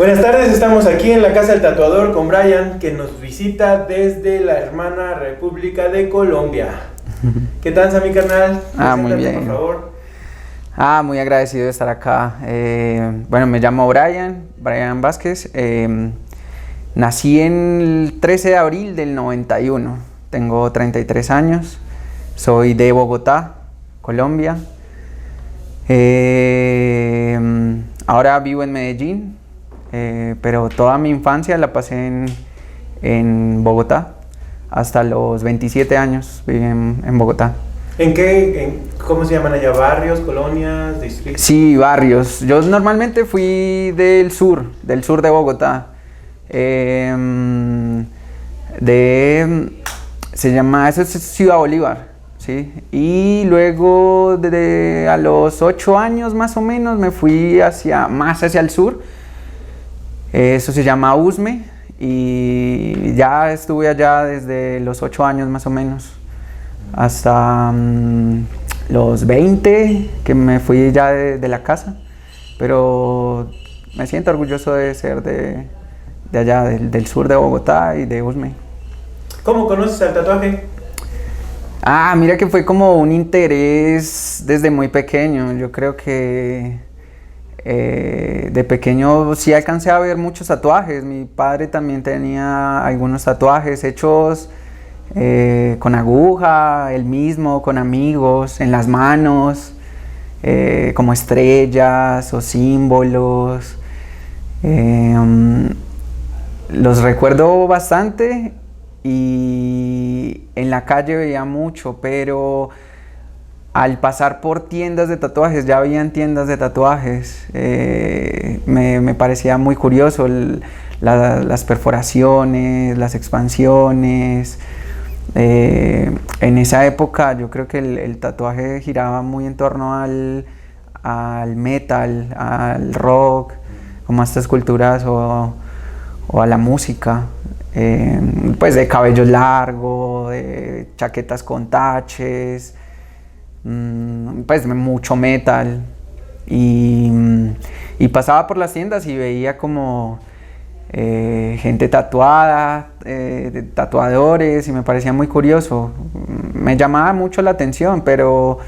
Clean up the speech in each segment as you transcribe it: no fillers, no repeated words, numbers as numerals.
Buenas tardes, estamos aquí en la Casa del Tatuador con Brian, que nos visita desde la hermana República de Colombia. ¿Qué tal, mi carnal? Muy bien. Por favor. Muy agradecido de estar acá. Bueno, me llamo Brian Vázquez. Nací el 13 de abril del 91. Tengo 33 años. Soy de Bogotá, Colombia. Ahora vivo en Medellín, pero toda mi infancia la pasé en Bogotá. Hasta los 27 años viví en Bogotá. ¿Cómo se llaman allá? ¿Barrios, colonias, distritos? Sí, barrios. Yo normalmente fui del sur de Bogotá. Eso es Ciudad Bolívar, ¿sí? Y luego a los 8 años más o menos me fui más hacia el sur. Eso se llama Usme y ya estuve allá desde los 8 años más o menos hasta los 20 que me fui ya de la casa, pero me siento orgulloso de ser de allá, del sur de Bogotá y de Usme. ¿Cómo conoces el tatuaje? Mira que fue como un interés desde muy pequeño. Yo creo que de pequeño sí alcancé a ver muchos tatuajes. Mi padre también tenía algunos tatuajes hechos con aguja, él mismo, con amigos, en las manos, como estrellas o símbolos. Los recuerdo bastante y en la calle veía mucho, pero al pasar por tiendas de tatuajes, ya habían tiendas de tatuajes, me parecía muy curioso las perforaciones, las expansiones. En esa época yo creo que el tatuaje giraba muy en torno al metal, al rock, como a estas culturas o a la música, pues de cabello largo, de chaquetas con taches, pues mucho metal, y pasaba por las tiendas y veía como gente tatuada, tatuadores, y me parecía muy curioso. Me llamaba mucho la atención, pero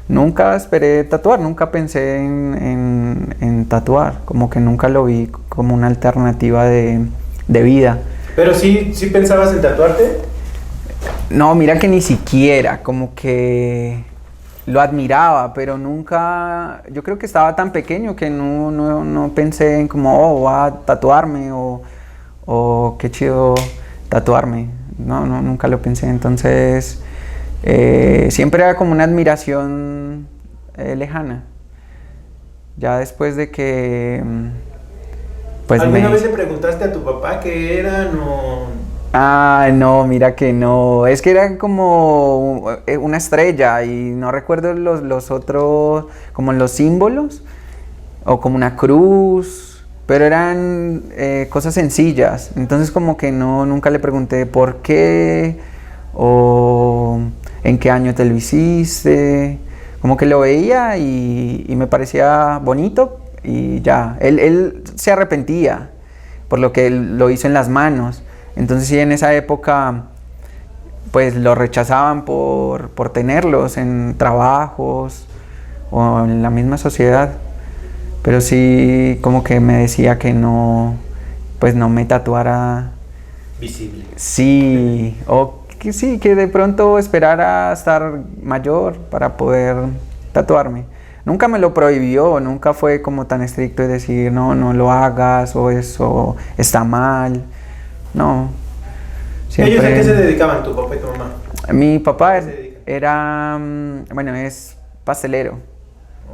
nunca esperé tatuar, nunca pensé en tatuar, como que nunca lo vi como una alternativa de vida. ¿Pero sí pensabas en tatuarte? No, mira que ni siquiera, como que lo admiraba, pero nunca, yo creo que estaba tan pequeño que no pensé en como, voy a tatuarme o qué chido tatuarme. No, nunca lo pensé, entonces siempre era como una admiración lejana. Ya después de que pues ¿Alguna vez le preguntaste a tu papá qué eran o...? No, mira que no. Es que era como una estrella y no recuerdo los otros, como los símbolos, o como una cruz, pero eran cosas sencillas. Entonces como que nunca le pregunté por qué o en qué año te lo hiciste. Como que lo veía y me parecía bonito y ya. Él se arrepentía por lo que él lo hizo en las manos. Entonces sí, en esa época pues lo rechazaban por tenerlos en trabajos o en la misma sociedad, pero sí como que me decía que no me tatuara visible. Sí, o que sí, que de pronto esperara estar mayor para poder tatuarme. Nunca me lo prohibió, nunca fue como tan estricto de decir no lo hagas o eso está mal. No. ¿Ellos a qué se dedicaban, tu papá y tu mamá? Mi papá era, es pastelero.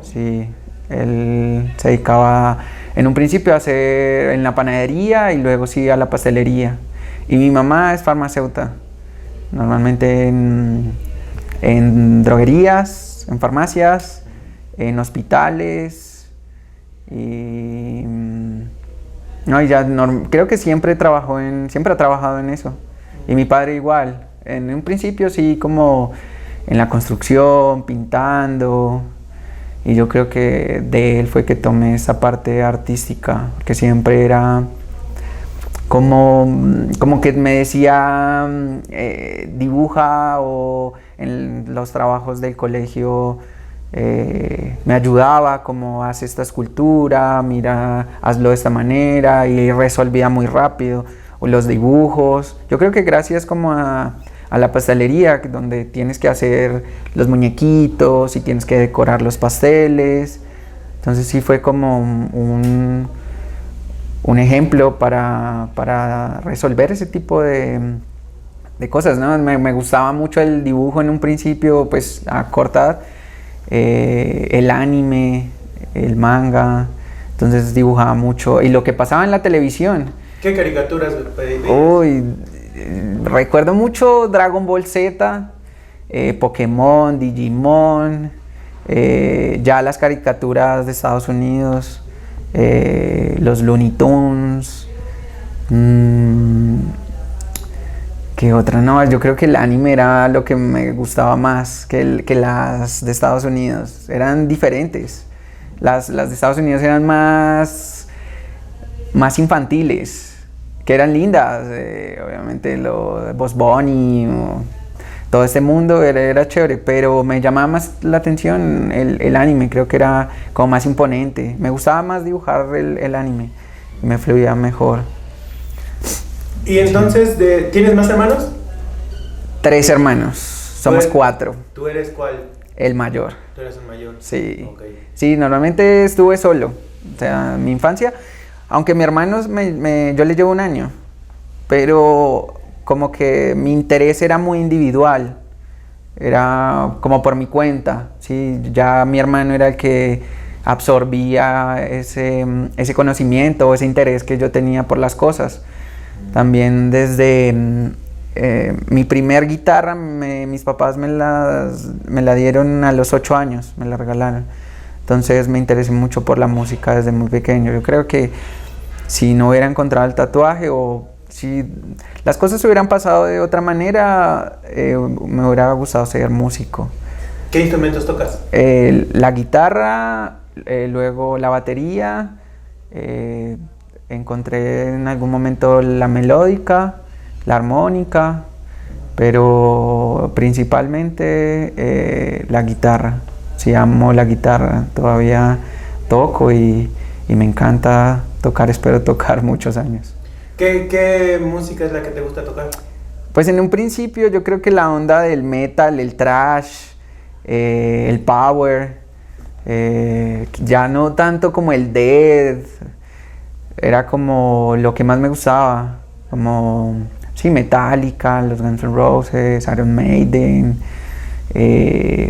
Sí, él se dedicaba en un principio a hacer en la panadería y luego sí a la pastelería. Y mi mamá es farmacéutica, normalmente en droguerías, en farmacias, en hospitales y creo que siempre ha trabajado en eso. Y mi padre igual, en un principio sí como en la construcción, pintando, Y yo creo que de él fue que tomé esa parte artística, que siempre era como que me decía dibuja, o en los trabajos del colegio me ayudaba, como haz esta escultura, mira, hazlo de esta manera, y resolvía muy rápido, o los dibujos. Yo creo que gracias como a la pastelería, donde tienes que hacer los muñequitos y tienes que decorar los pasteles. Entonces sí fue como un ejemplo para resolver ese tipo de cosas, ¿no? Me gustaba mucho el dibujo en un principio, pues a corta edad, el anime, el manga, entonces dibujaba mucho. Y lo que pasaba en la televisión. ¿Qué caricaturas veías? Uy, recuerdo mucho Dragon Ball Z, Pokémon, Digimon, ya las caricaturas de Estados Unidos, los Looney Tunes. ¿Qué otra? No, yo creo que el anime era lo que me gustaba más que las de Estados Unidos. Eran diferentes. Las de Estados Unidos eran más infantiles, que eran lindas, obviamente lo Bugs Bunny, todo este mundo era chévere, pero me llamaba más la atención el anime. Creo que era como más imponente, me gustaba más dibujar el anime, me fluía mejor. Y entonces, ¿tienes más hermanos? 3 hermanos, somos 4. ¿Tú eres cuál? El mayor. ¿Tú eres el mayor? Sí. Okay. Sí, normalmente estuve solo, o sea, mi infancia. Aunque mi hermano, yo le llevo 1 año, pero como que mi interés era muy individual, era como por mi cuenta, ¿sí? Ya mi hermano era el que absorbía ese conocimiento, ese interés que yo tenía por las cosas. También desde mi primer guitarra, mis papás me la dieron a los 8 años, me la regalaron. Entonces me interesé mucho por la música desde muy pequeño. Yo creo que si no hubiera encontrado el tatuaje, o si las cosas hubieran pasado de otra manera, me hubiera gustado ser músico. ¿Qué instrumentos tocas? La guitarra, luego la batería, encontré en algún momento la melódica, la armónica, pero principalmente la guitarra. Sí, amo la guitarra, todavía toco y me encanta tocar, espero tocar muchos años. ¿Qué música es la que te gusta tocar? Pues en un principio yo creo que la onda del metal, el thrash, el power, ya no tanto como el death, era como lo que más me gustaba, como sí, Metallica, los Guns N' Roses, Iron Maiden,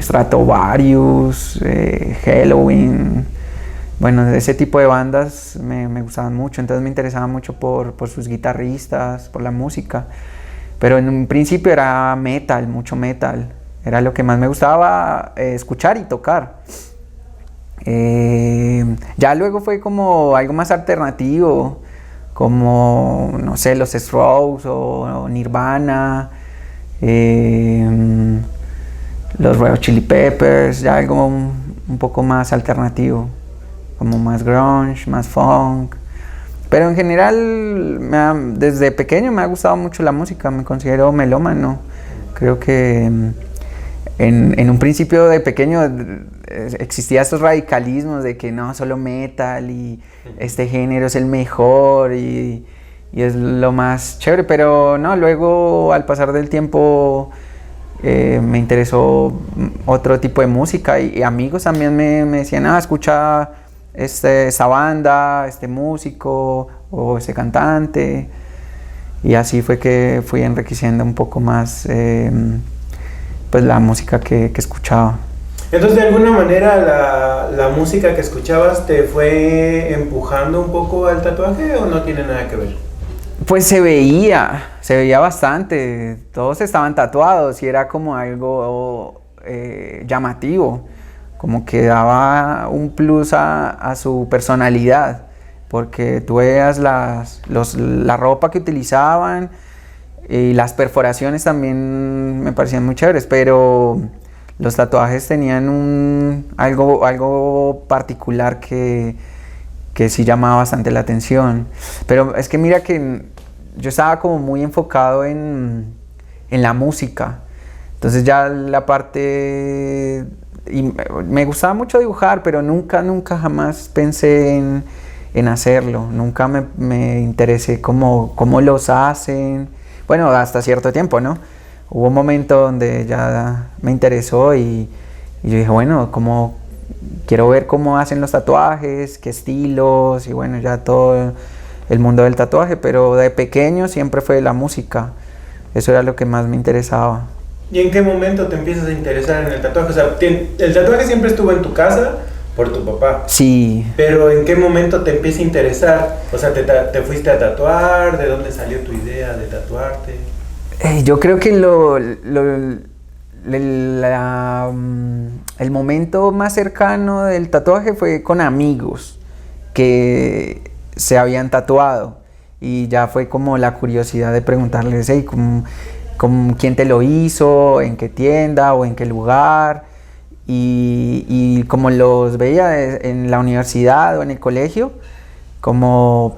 Stratovarius, Halloween. Bueno, ese tipo de bandas me gustaban mucho, entonces me interesaba mucho por sus guitarristas, por la música. Pero en un principio era metal, mucho metal. Era lo que más me gustaba escuchar y tocar. Ya luego fue como algo más alternativo, como, no sé, los Strokes o Nirvana, los Red Hot Chili Peppers, ya algo un poco más alternativo, como más grunge, más funk. Pero en general, desde pequeño me ha gustado mucho la música, me considero melómano. Creo que en un principio de pequeño existía estos radicalismos de que no, solo metal y este género es el mejor y es lo más chévere, pero no, luego al pasar del tiempo me interesó otro tipo de música y amigos también me decían, escucha esa banda, este músico o ese cantante, y así fue que fui enriqueciendo un poco más pues la música que escuchaba. Entonces, de alguna manera, la música que escuchabas te fue empujando un poco al tatuaje, ¿o no tiene nada que ver? Pues se veía bastante, todos estaban tatuados y era como algo llamativo, como que daba un plus a su personalidad, porque tú veas la ropa que utilizaban y las perforaciones también me parecían muy chéveres, pero los tatuajes tenían algo particular que sí llamaba bastante la atención. Pero es que mira que yo estaba como muy enfocado en la música. Entonces ya la parte... Y me gustaba mucho dibujar, pero nunca jamás pensé en hacerlo. Nunca me interesé cómo los hacen. Bueno, hasta cierto tiempo, ¿no? Hubo un momento donde ya me interesó y yo dije, bueno, quiero ver cómo hacen los tatuajes, qué estilos y bueno, ya todo el mundo del tatuaje, pero de pequeño siempre fue la música. Eso era lo que más me interesaba. ¿Y en qué momento te empiezas a interesar en el tatuaje? O sea, el tatuaje siempre estuvo en tu casa por tu papá. Sí. Pero ¿en qué momento te empieza a interesar? O sea, ¿te fuiste a tatuar? ¿De dónde salió tu idea de tatuarte? Yo creo que el momento más cercano del tatuaje fue con amigos que se habían tatuado y ya fue como la curiosidad de preguntarles, hey, ¿quién te lo hizo? ¿En qué tienda o en qué lugar? Y como los veía en la universidad o en el colegio, como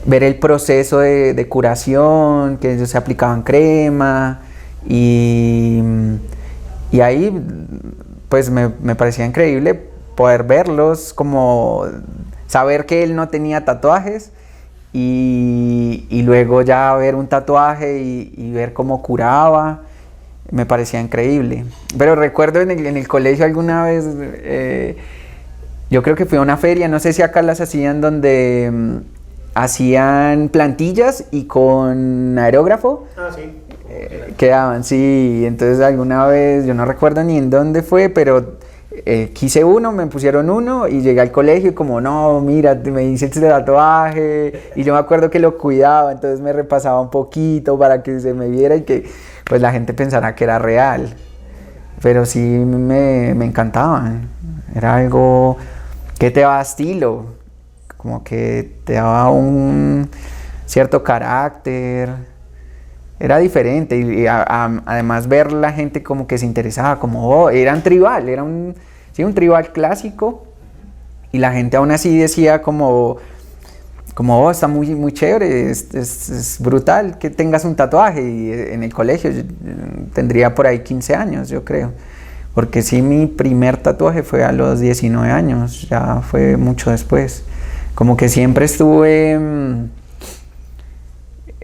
ver el proceso de curación, que ellos se aplicaban crema y ahí pues me parecía increíble poder verlos, como saber que él no tenía tatuajes y luego ya ver un tatuaje y ver cómo curaba, me parecía increíble. Pero recuerdo en el colegio alguna vez, yo creo que fui a una feria, no sé si acá las hacían, donde hacían plantillas y con aerógrafo quedaban, sí. Entonces alguna vez, yo no recuerdo ni en dónde fue, pero quise uno, me pusieron uno y llegué al colegio y como, no, mira, me hice este tatuaje y yo me acuerdo que lo cuidaba, entonces me repasaba un poquito para que se me viera y que pues la gente pensara que era real. Pero sí me encantaban, era algo que te daba estilo, como que te daba un cierto carácter, era diferente y además ver la gente como que se interesaba, como era un tribal, era un tribal clásico y la gente aún así decía como oh, está muy chévere, es brutal que tengas un tatuaje. Y en el colegio yo tendría por ahí 15 años, yo creo, porque sí, mi primer tatuaje fue a los 19 años, ya fue mucho después. Como que siempre estuve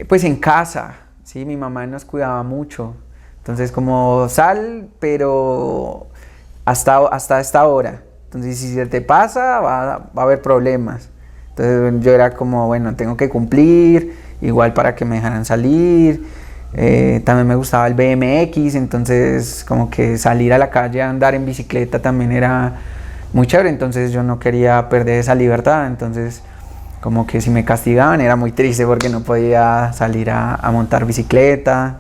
pues en casa, ¿sí? Mi mamá nos cuidaba mucho, entonces como sal, pero hasta esta hora, entonces si se te pasa va a haber problemas. Entonces yo era como, bueno, tengo que cumplir, igual para que me dejaran salir. También me gustaba el BMX, entonces como que salir a la calle a andar en bicicleta también era muy chévere, entonces yo no quería perder esa libertad, entonces como que si me castigaban era muy triste porque no podía salir a montar bicicleta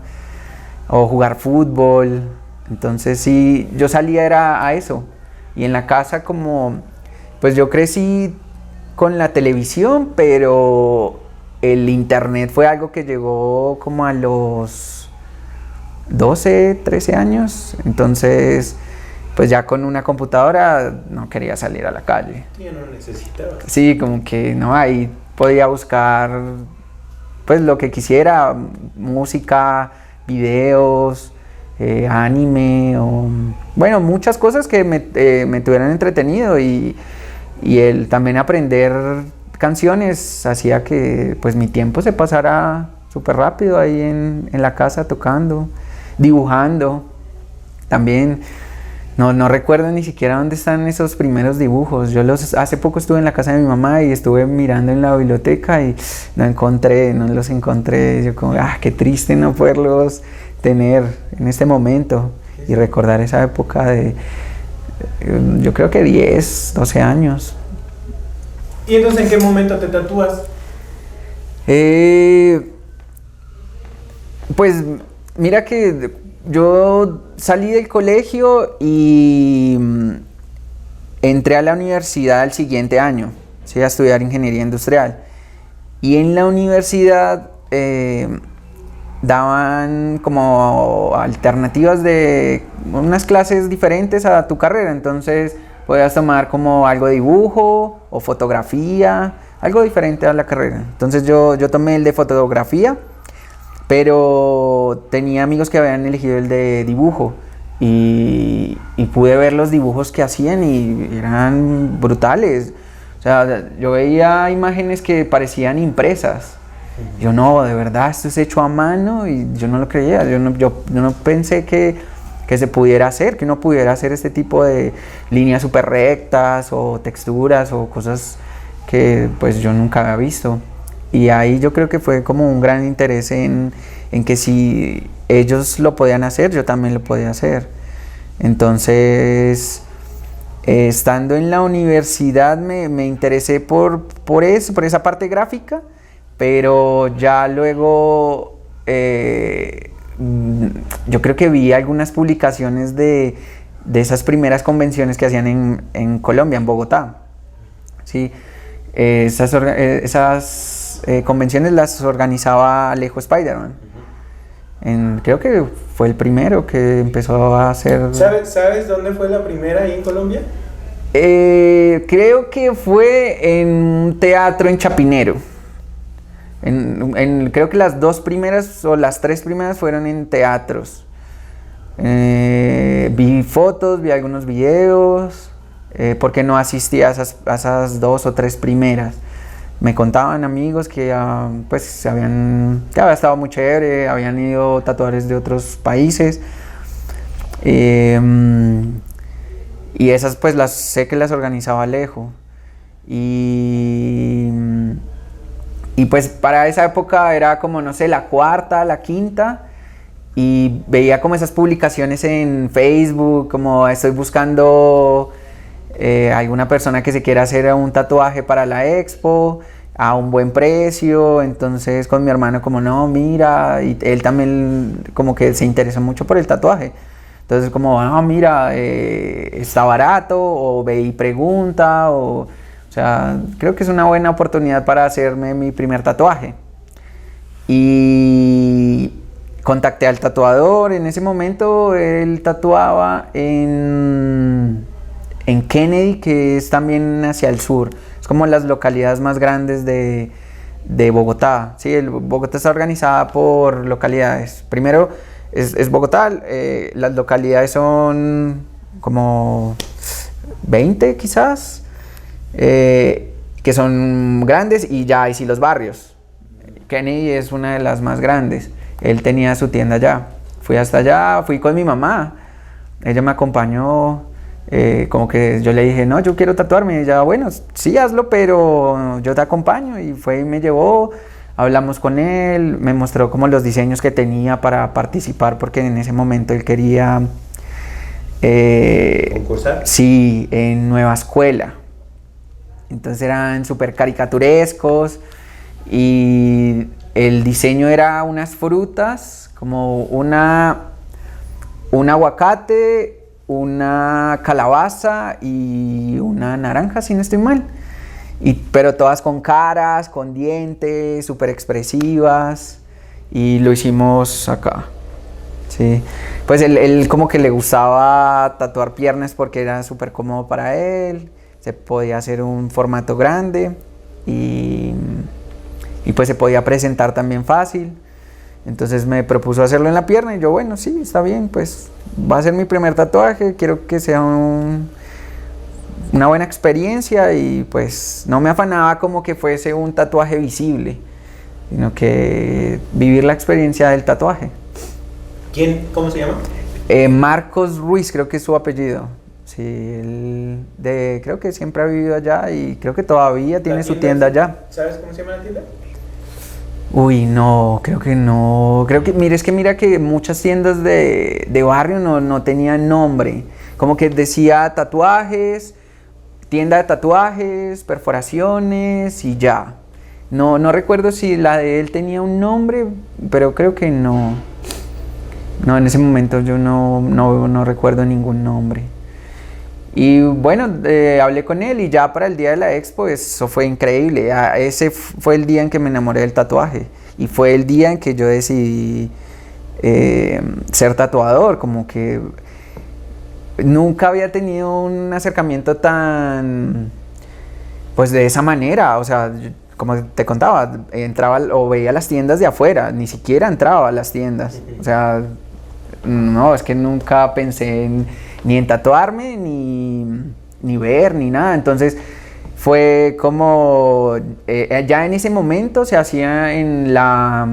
o jugar fútbol. Entonces sí, yo salía era a eso. Y en la casa como, pues yo crecí con la televisión, pero el internet fue algo que llegó como a los 12, 13 años. Entonces, pues ya con una computadora no quería salir a la calle. Ya no necesitaba. Sí, como que no, ahí podía buscar pues lo que quisiera, música, videos, anime, o bueno, muchas cosas que me tuvieran entretenido y el también aprender canciones hacía que pues mi tiempo se pasara súper rápido ahí en la casa tocando, dibujando. También no recuerdo ni siquiera dónde están esos primeros dibujos. Hace poco estuve en la casa de mi mamá y estuve mirando en la biblioteca y no los encontré. Yo como, qué triste no poderlos tener en este momento y recordar esa época de, yo creo que 10, 12 años. ¿Y entonces en qué momento te tatúas? Pues mira que yo salí del colegio y entré a la universidad el siguiente año, ¿sí? A estudiar ingeniería industrial. Y en la universidad daban como alternativas de unas clases diferentes a tu carrera. Entonces podías tomar como algo de dibujo o fotografía, algo diferente a la carrera. Entonces yo tomé el de fotografía, pero tenía amigos que habían elegido el de dibujo y pude ver los dibujos que hacían y eran brutales. O sea, yo veía imágenes que parecían impresas. Yo no, de verdad, esto es hecho a mano, y yo no lo creía. Yo no pensé que se pudiera hacer, que uno pudiera hacer este tipo de líneas súper rectas o texturas o cosas que pues yo nunca había visto. Y ahí yo creo que fue como un gran interés en que si ellos lo podían hacer, yo también lo podía hacer. Entonces, estando en la universidad me interesé por eso, por esa parte gráfica, pero ya luego yo creo que vi algunas publicaciones de esas primeras convenciones que hacían en Colombia, en Bogotá. ¿Sí? Esas convenciones las organizaba Alejo Spiderman. Creo que fue el primero que empezó a hacer... ¿Sabes dónde fue la primera ahí en Colombia? Creo que fue en un teatro en Chapinero. Creo que las 2 primeras o las 3 primeras fueron en teatros. Vi fotos, vi algunos videos, porque no asistí a esas 2 o 3 primeras. Me contaban amigos que pues que había estado muy chévere, habían ido tatuadores de otros países. Y esas pues sé que las organizaba Alejo. Y pues para esa época era como, no sé, la 4ª, la 5ª, y veía como esas publicaciones en Facebook, como estoy buscando alguna persona que se quiera hacer un tatuaje para la expo a un buen precio. Entonces con mi hermano como, no, mira, y él también como que se interesó mucho por el tatuaje. Entonces como, mira, está barato, o ve y pregunta, o sea, creo que es una buena oportunidad para hacerme mi primer tatuaje. Y contacté al tatuador. En ese momento él tatuaba en Kennedy, que es también hacia el sur. Es como las localidades más grandes de Bogotá. Sí, Bogotá está organizada por localidades. Primero es Bogotá, las localidades son como 20 quizás, que son grandes, y ya hay sí los barrios. Kennedy es una de las más grandes. Él tenía su tienda allá. Fui hasta allá, fui con mi mamá. Ella me acompañó. Como que yo le dije, no, yo quiero tatuarme. Y ella, bueno, sí, hazlo, pero yo te acompaño. Y fue y me llevó, hablamos con él, me mostró como los diseños que tenía para participar, porque en ese momento él quería ¿concursar? Sí, en Nueva Escuela. Entonces eran súper caricaturescos, y el diseño era unas frutas, como un aguacate, una calabaza y una naranja, si no estoy mal. Pero todas con caras, con dientes, súper expresivas, y lo hicimos acá. Sí. Pues él como que le gustaba tatuar piernas porque era súper cómodo para él, se podía hacer un formato grande, y pues se podía presentar también fácil. Entonces me propuso hacerlo en la pierna, y yo, bueno, sí, está bien, pues va a ser mi primer tatuaje, quiero que sea una buena experiencia, y pues no me afanaba como que fuese un tatuaje visible, sino que vivir la experiencia del tatuaje. ¿Cómo se llama? Marcos Ruiz, creo que es su apellido. Sí, creo que siempre ha vivido allá, y creo que todavía tiene su tienda allá. ¿Sabes cómo se llama la tienda? Uy, no, creo que no. Mira que muchas tiendas de barrio no tenían nombre. Como que decía tatuajes, tienda de tatuajes, perforaciones y ya. No recuerdo si la de él tenía un nombre, pero creo que no. No, en ese momento yo no recuerdo ningún nombre. Y bueno, hablé con él, y ya para el día de la expo eso fue increíble. Ese fue el día en que me enamoré del tatuaje. y fue el día en que yo decidí ser tatuador, como que nunca había tenido un acercamiento tan, pues de esa manera, o sea, como te contaba, entraba o veía las tiendas de afuera, ni siquiera entraba a las tiendas, o sea, no, es que nunca pensé ni en tatuarme, ni ver, ni nada, entonces fue como, ya en ese momento se hacía en la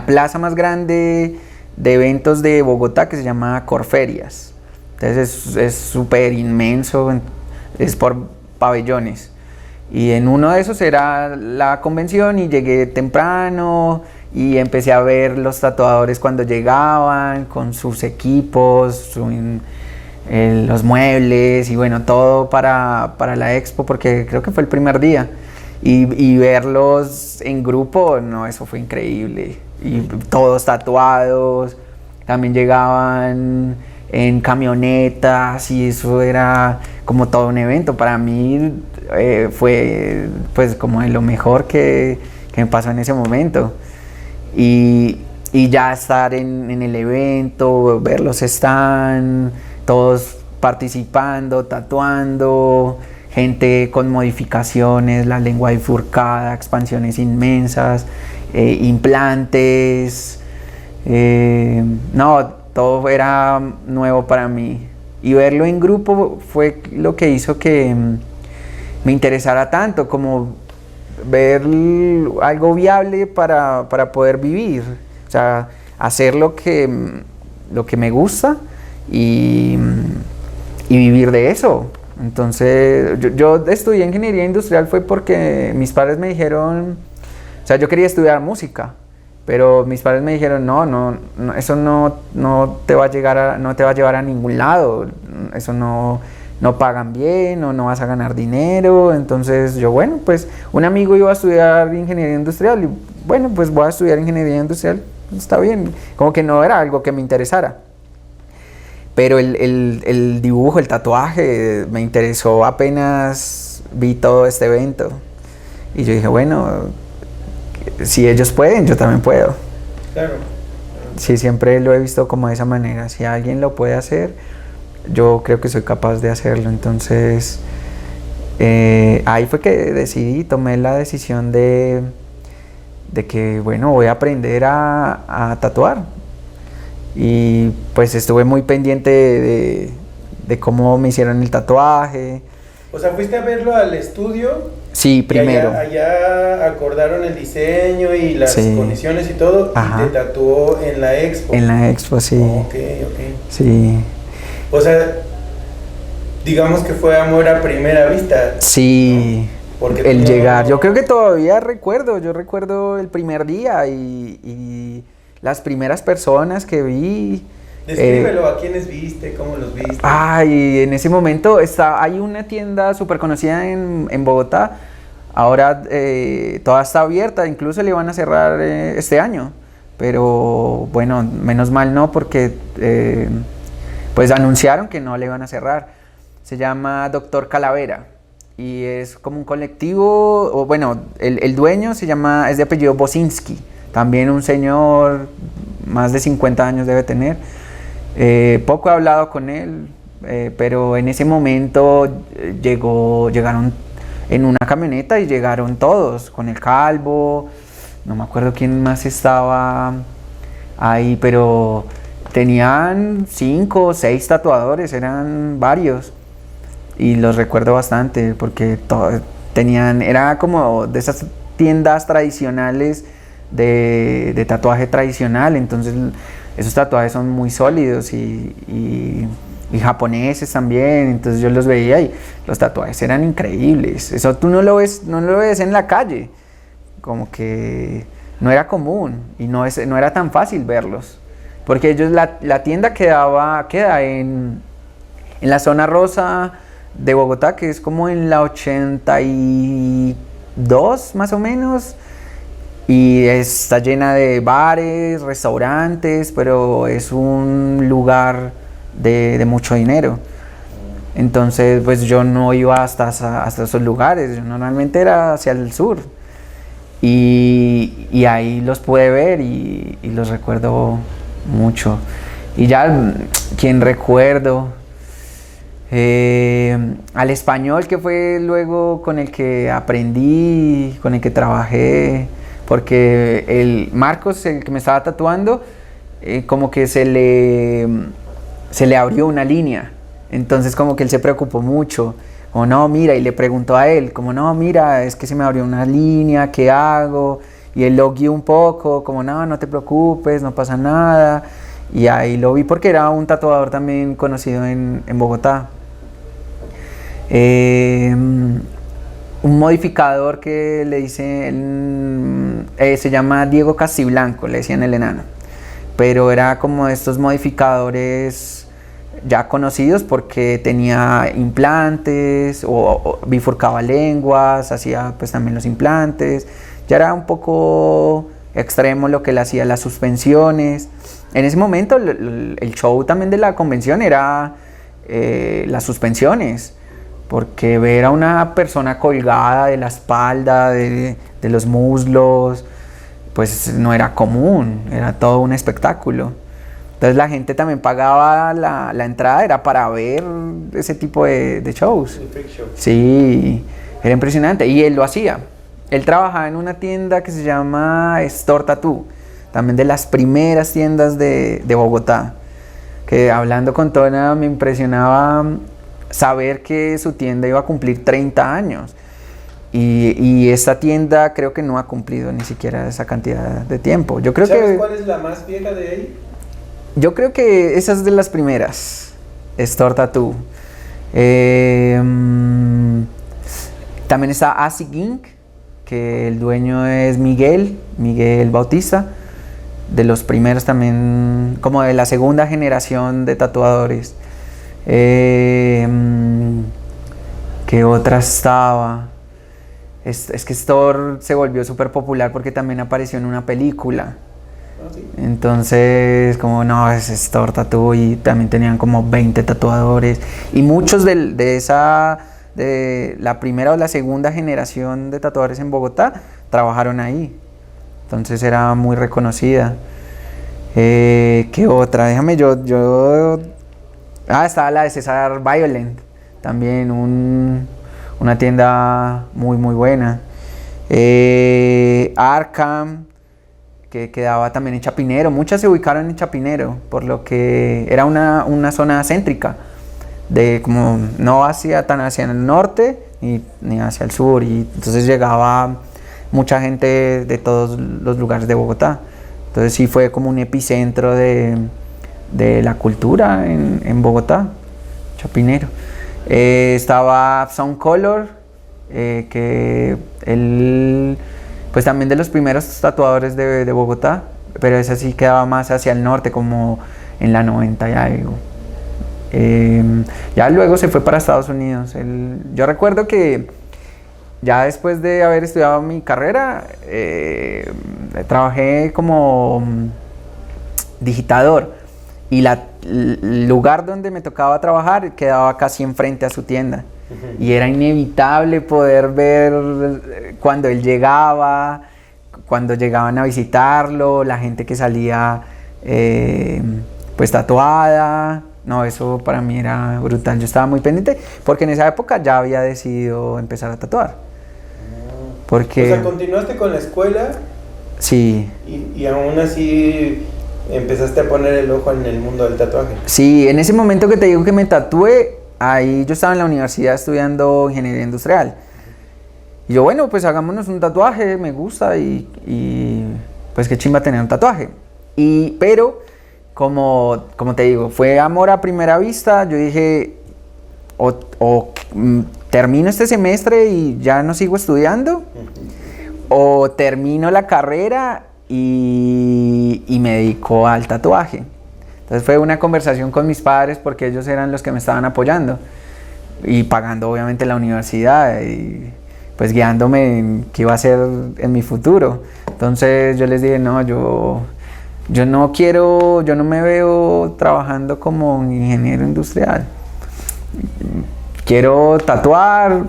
plaza más grande de eventos de Bogotá, que se llama Corferias. Entonces es súper inmenso, es por pabellones. Y en uno de esos era la convención y llegué temprano y empecé a ver los tatuadores cuando llegaban con sus equipos, los muebles y bueno, todo para la expo, porque creo que fue el primer día. Y verlos en grupo, no, eso fue increíble. Y todos tatuados, también llegaban en camionetas y eso era como todo un evento. Para mí fue pues como de lo mejor que me pasó en ese momento. Y ya estar en el evento, verlos están todos participando, tatuando, gente con modificaciones, la lengua bifurcada, expansiones inmensas, implantes, no, todo era nuevo para mí. Y verlo en grupo fue lo que hizo que me interesara tanto, como ver algo viable para poder vivir, o sea, hacer lo que me gusta y vivir de eso. Entonces, yo estudié ingeniería industrial fue porque mis padres me dijeron, o sea, yo quería estudiar música, pero mis padres me dijeron, no, eso no te va a llevar a ningún lado, eso no pagan bien o no vas a ganar dinero. Entonces yo, bueno, pues un amigo iba a estudiar ingeniería industrial y bueno, pues voy a estudiar ingeniería industrial, está bien, como que no era algo que me interesara. Pero el dibujo, el tatuaje me interesó apenas vi todo este evento. Y yo dije, bueno, si ellos pueden, yo también puedo. Claro. Sí, siempre lo he visto como de esa manera. Si alguien lo puede hacer, yo creo que soy capaz de hacerlo. Entonces, ahí fue que tomé la decisión de que, bueno, voy a aprender a tatuar. Y pues estuve muy pendiente de cómo me hicieron el tatuaje. O sea, ¿fuiste a verlo al estudio? Sí, primero. Allá acordaron el diseño y las Sí. condiciones y todo. Ajá. Y te tatuó en la expo. En la expo, sí. Ok. Sí. O sea, digamos que fue amor a primera vista. Sí. ¿No? Porque el llegar, yo creo que todavía recuerdo el primer día y las primeras personas que vi. Descríbelo, ¿a quiénes viste? ¿Cómo los viste? Ay, en ese momento hay una tienda súper conocida en Bogotá. Ahora toda está abierta, incluso le iban a cerrar este año. Pero bueno, menos mal no, porque pues anunciaron que no le iban a cerrar. Se llama Doctor Calavera y es como un colectivo, o bueno, el dueño es de apellido Bosinski. También un señor, más de 50 años debe tener. Poco he hablado con él, pero en ese momento llegaron en una camioneta y llegaron todos, con el calvo, no me acuerdo quién más estaba ahí, pero tenían 5 o 6 tatuadores, eran varios, y los recuerdo bastante porque era como de esas tiendas tradicionales de tatuaje tradicional, entonces esos tatuajes son muy sólidos y japoneses también, entonces yo los veía y los tatuajes eran increíbles. Eso tú no lo ves en la calle, como que no era común y no era tan fácil verlos, porque ellos la tienda queda en la zona rosa de Bogotá, que es como en la 82 más o menos. Y está llena de bares, restaurantes, pero es un lugar de mucho dinero. Entonces, pues yo no iba hasta esos lugares, yo normalmente era hacia el sur. y ahí los pude ver y los recuerdo mucho. Y ya, quien recuerdo, al español, que fue luego con el que aprendí, con el que trabajé, porque el Marcos, el que me estaba tatuando, como que se le abrió una línea, entonces como que él se preocupó mucho, como no, mira, y le preguntó a él, como no, mira, es que se me abrió una línea, ¿qué hago? Y él lo guió un poco, como no, no te preocupes, no pasa nada. Y ahí lo vi porque era un tatuador también conocido en Bogotá. Un modificador que le dicen, se llama Diego Castiblanco, le decían el enano. Pero era como estos modificadores ya conocidos porque tenía implantes o bifurcaba lenguas, hacía pues también los implantes. Ya era un poco extremo lo que le hacía las suspensiones. En ese momento el show también de la convención era las suspensiones, porque ver a una persona colgada de la espalda, de los muslos, pues no era común, era todo un espectáculo. Entonces la gente también pagaba la entrada, era para ver ese tipo de shows. El freak show. Sí, era impresionante y él lo hacía. Él trabajaba en una tienda que se llama Store Tattoo, también de las primeras tiendas de Bogotá, que hablando con Tona me impresionaba saber que su tienda iba a cumplir 30 años y esta tienda creo que no ha cumplido ni siquiera esa cantidad de tiempo. Yo creo ¿Sabes cuál es la más vieja de ahí? Yo creo que esa es de las primeras, Store Tattoo. También está ASIC Inc., que el dueño es Miguel Bautista, de los primeros también, como de la segunda generación de tatuadores. ¿Qué otra estaba? Es que Store se volvió súper popular porque también apareció en una película. ¿Sí? Entonces, como no, es Store Tattoo, y también tenían como 20 tatuadores. Y muchos de la primera o la segunda generación de tatuadores en Bogotá trabajaron ahí. Entonces era muy reconocida. ¿Qué otra? Déjame estaba la de César Violent, también una tienda muy muy buena. Arkham, que quedaba también en Chapinero. Muchas se ubicaron en Chapinero, por lo que era una zona céntrica, de como no tan hacia el norte ni hacia el sur, y entonces llegaba mucha gente de todos los lugares de Bogotá. Entonces sí fue como un epicentro de la cultura en Bogotá, Chapinero. Estaba Sound Color, que él pues también de los primeros tatuadores de Bogotá, pero ese sí quedaba más hacia el norte, como en la 90 y algo. Ya luego se fue para Estados Unidos. Yo recuerdo que ya después de haber estudiado mi carrera, trabajé como digitador, y el lugar donde me tocaba trabajar quedaba casi enfrente a su tienda. Y era inevitable poder ver cuando él llegaba, cuando llegaban a visitarlo, la gente que salía pues tatuada. No, eso para mí era brutal. Yo estaba muy pendiente porque en esa época ya había decidido empezar a tatuar. Porque, o sea, continuaste con la escuela. Sí. Y aún así empezaste a poner el ojo en el mundo del tatuaje. Sí, en ese momento que te digo que me tatué, ahí yo estaba en la universidad estudiando ingeniería industrial. Y yo, bueno, pues hagámonos un tatuaje, me gusta, y pues qué chimba tener un tatuaje. Pero, como te digo, fue amor a primera vista. Yo dije, termino este semestre y ya no sigo estudiando, o termino la carrera y me dedico al tatuaje. Entonces fue una conversación con mis padres, porque ellos eran los que me estaban apoyando y pagando obviamente la universidad y pues guiándome en qué iba a hacer en mi futuro. Entonces yo les dije, no, yo no me veo trabajando como ingeniero industrial. Quiero tatuar,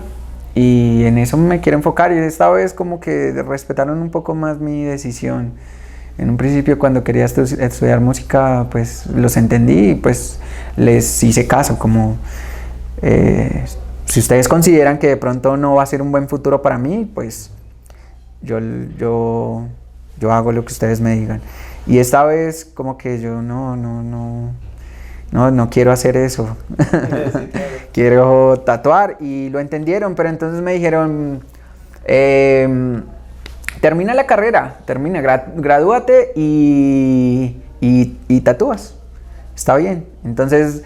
Y en eso me quiero enfocar y esta vez como que respetaron un poco más mi decisión. En un principio cuando quería estudiar música pues los entendí y pues les hice caso como si ustedes consideran que de pronto no va a ser un buen futuro para mí pues yo hago lo que ustedes me digan. Y esta vez como que yo no quiero hacer eso. Quiero tatuar y lo entendieron, pero entonces me dijeron, termina la carrera, gradúate y tatúas. Está bien. Entonces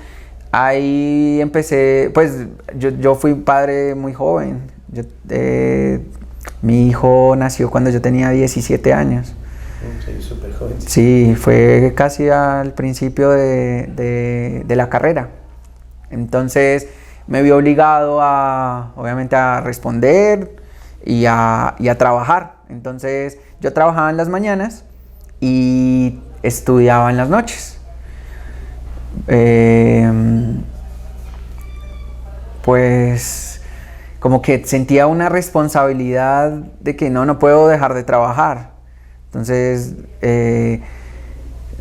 ahí empecé, pues yo fui padre muy joven. Mi hijo nació cuando yo tenía 17 años. Sí, súper joven. Sí, fue casi al principio de la carrera. Entonces me vi obligado obviamente a responder y a trabajar. Entonces yo trabajaba en las mañanas y estudiaba en las noches. Pues como que sentía una responsabilidad de que no puedo dejar de trabajar. Entonces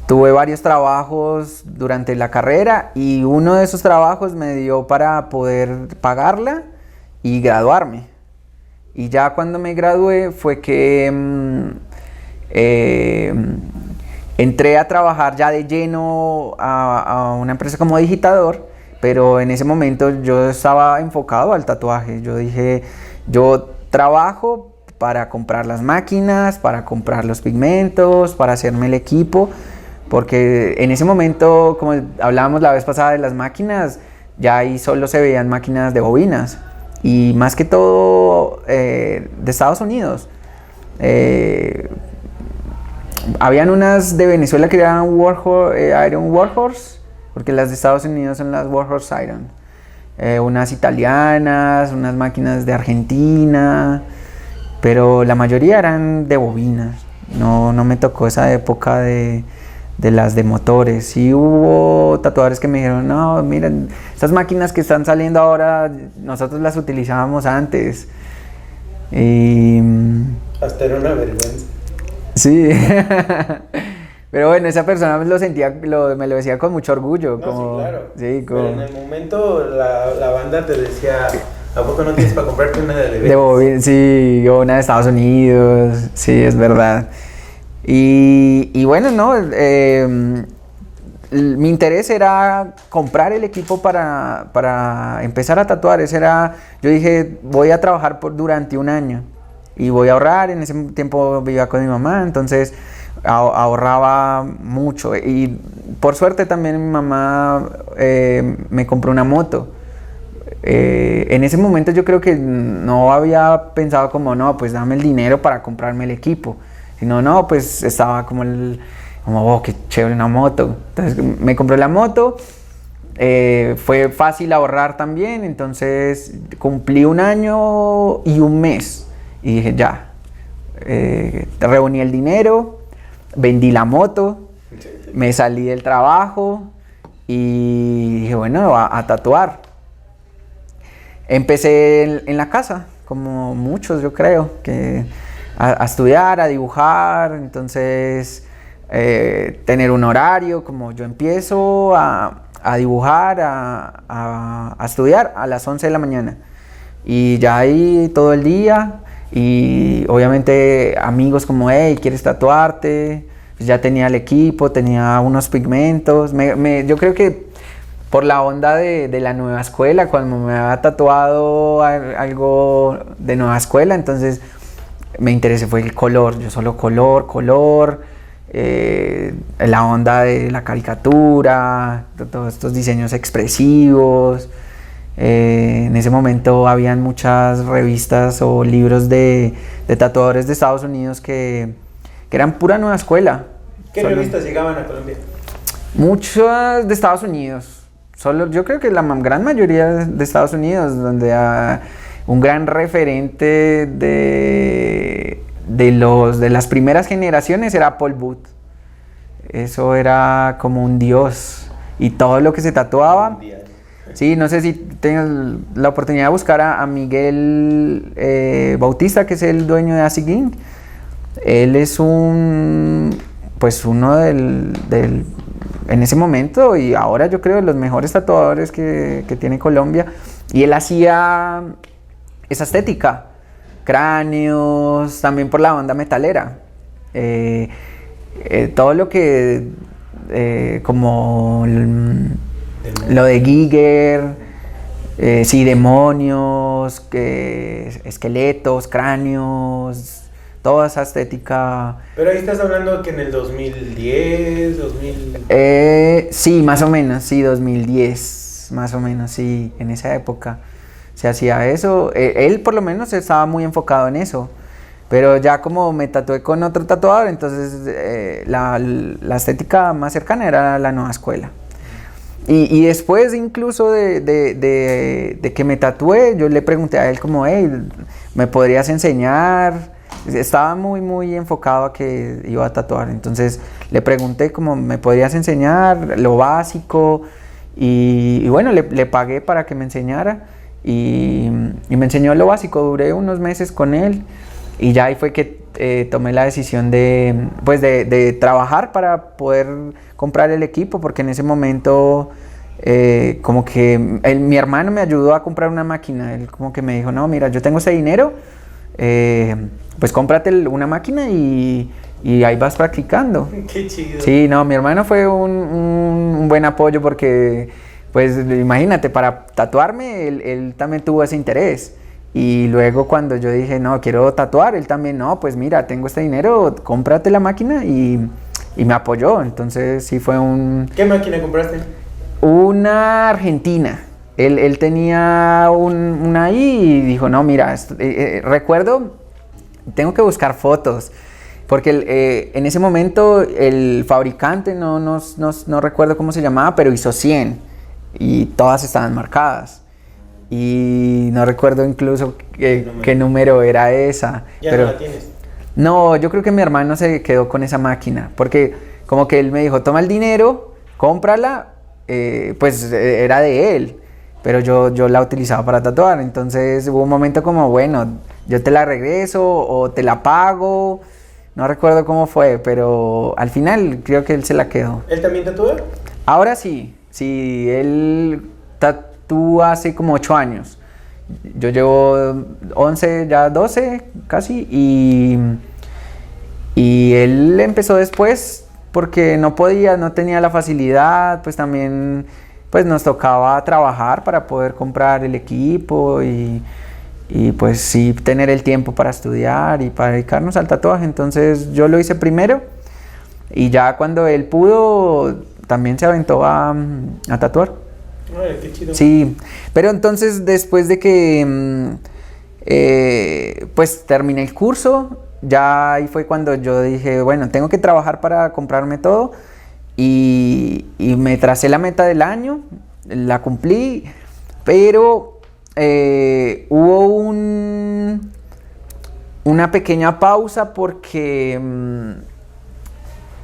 tuve varios trabajos durante la carrera y uno de esos trabajos me dio para poder pagarla y graduarme. Y ya cuando me gradué fue que entré a trabajar ya de lleno a una empresa como digitador, pero en ese momento yo estaba enfocado al tatuaje. Yo dije, yo trabajo para comprar las máquinas, para comprar los pigmentos, para hacerme el equipo, porque en ese momento, como hablábamos la vez pasada de las máquinas, ya ahí solo se veían máquinas de bobinas y más que todo de Estados Unidos. Habían unas de Venezuela que eran Iron Warhorse, porque las de Estados Unidos son las Warhorse Iron. Unas italianas, unas máquinas de Argentina, pero la mayoría eran de bobinas. No me tocó esa época de las de motores. Sí hubo tatuadores que me dijeron, no, miren, estas máquinas que están saliendo ahora, nosotros las utilizábamos antes. Y hasta era una vergüenza. Sí. Pero bueno, esa persona me lo decía con mucho orgullo. No, como, sí, claro. Sí, como, pero en el momento la banda te decía, ¿a poco no tienes para comprarte una de bobina? Sí, o una de Estados Unidos. Sí, es verdad. Y bueno, no, mi interés era comprar el equipo para empezar a tatuar. Yo dije, voy a trabajar durante un año y voy a ahorrar. En ese tiempo vivía con mi mamá, entonces ahorraba mucho. Y por suerte también mi mamá me compró una moto. En ese momento yo creo que no había pensado como, no, pues dame el dinero para comprarme el equipo. Sino, no, pues estaba como oh, qué chévere una moto. Entonces me compré la moto, fue fácil ahorrar también, entonces cumplí un año y un mes. Y dije, ya, reuní el dinero, vendí la moto, me salí del trabajo y dije, bueno, a tatuar. Empecé en la casa, como muchos yo creo, a estudiar, a dibujar, entonces tener un horario, como yo empiezo a dibujar, a estudiar a las 11 de la mañana y ya ahí todo el día y obviamente amigos como, hey, ¿quieres tatuarte? Pues ya tenía el equipo, tenía unos pigmentos, yo creo que por la onda de la nueva escuela, cuando me había tatuado algo de nueva escuela, entonces me interesé fue el color, yo solo color, la onda de la caricatura, todos estos diseños expresivos. En ese momento habían muchas revistas o libros de tatuadores de Estados Unidos que eran pura nueva escuela. ¿Qué revistas llegaban a Colombia? Muchas de Estados Unidos. Yo creo que la gran mayoría de Estados Unidos, donde un gran referente de las primeras generaciones era Paul Booth. Eso era como un dios. Y todo lo que se tatuaba, Sí, no sé si tengas la oportunidad de buscar a Miguel Bautista, que es el dueño de Acid Ink. Él es pues uno en ese momento y ahora yo creo de los mejores tatuadores que tiene Colombia. Y él hacía esa estética, cráneos, también por la banda metalera. Todo lo que, como lo de Giger, sí, demonios, esqueletos, cráneos, toda esa estética. Pero ahí estás hablando que en el 2010, 2000... Sí, más o menos, sí, 2010, más o menos, sí, en esa época se hacía eso. Él por lo menos estaba muy enfocado en eso, pero ya como me tatué con otro tatuador, entonces la estética más cercana era la nueva escuela. Y después incluso de que me tatué, yo le pregunté a él como, hey, ¿me podrías enseñar? Estaba muy enfocado a que iba a tatuar, entonces le pregunté como, ¿me podrías enseñar lo básico? Y bueno, le pagué para que me enseñara y me enseñó lo básico. Duré unos meses con él y ya ahí fue que tomé la decisión de trabajar para poder comprar el equipo, porque en ese momento como que mi hermano me ayudó a comprar una máquina. Él como que me dijo, no, mira, yo tengo ese dinero, pues cómprate una máquina y ahí vas practicando. Qué chido. Sí, no, mi hermano fue un buen apoyo porque, pues imagínate, para tatuarme, él también tuvo ese interés. Y luego cuando yo dije, no, quiero tatuar, él también, no, pues mira, tengo este dinero, cómprate la máquina y me apoyó. Entonces sí fue ¿Qué máquina compraste? Una argentina. Él tenía una ahí y dijo, no, mira, recuerdo, tengo que buscar fotos, porque en ese momento el fabricante, no recuerdo cómo se llamaba, pero hizo 100 y todas estaban marcadas. Y no recuerdo incluso qué número era esa. ¿Ya pero no la tienes? No, yo creo que mi hermano se quedó con esa máquina, porque como que él me dijo, toma el dinero, cómprala, pues era de él, pero yo la utilizaba para tatuar. Entonces hubo un momento como, bueno, yo te la regreso o te la pago, no recuerdo cómo fue, pero al final creo que él se la quedó. ¿Él también tatúa? Ahora sí, él tatúa hace como 8 años. Yo llevo 11, ya 12 casi, y él empezó después porque no tenía la facilidad, pues también pues nos tocaba trabajar para poder comprar el equipo y pues sí tener el tiempo para estudiar y para dedicarnos al tatuaje. Entonces yo lo hice primero y ya cuando él pudo también se aventó a tatuar. Ay, qué chido. Sí, pero entonces después de que pues terminé el curso, ya ahí fue cuando yo dije, bueno, tengo que trabajar para comprarme todo y me tracé la meta del año, la cumplí, pero hubo una pequeña pausa porque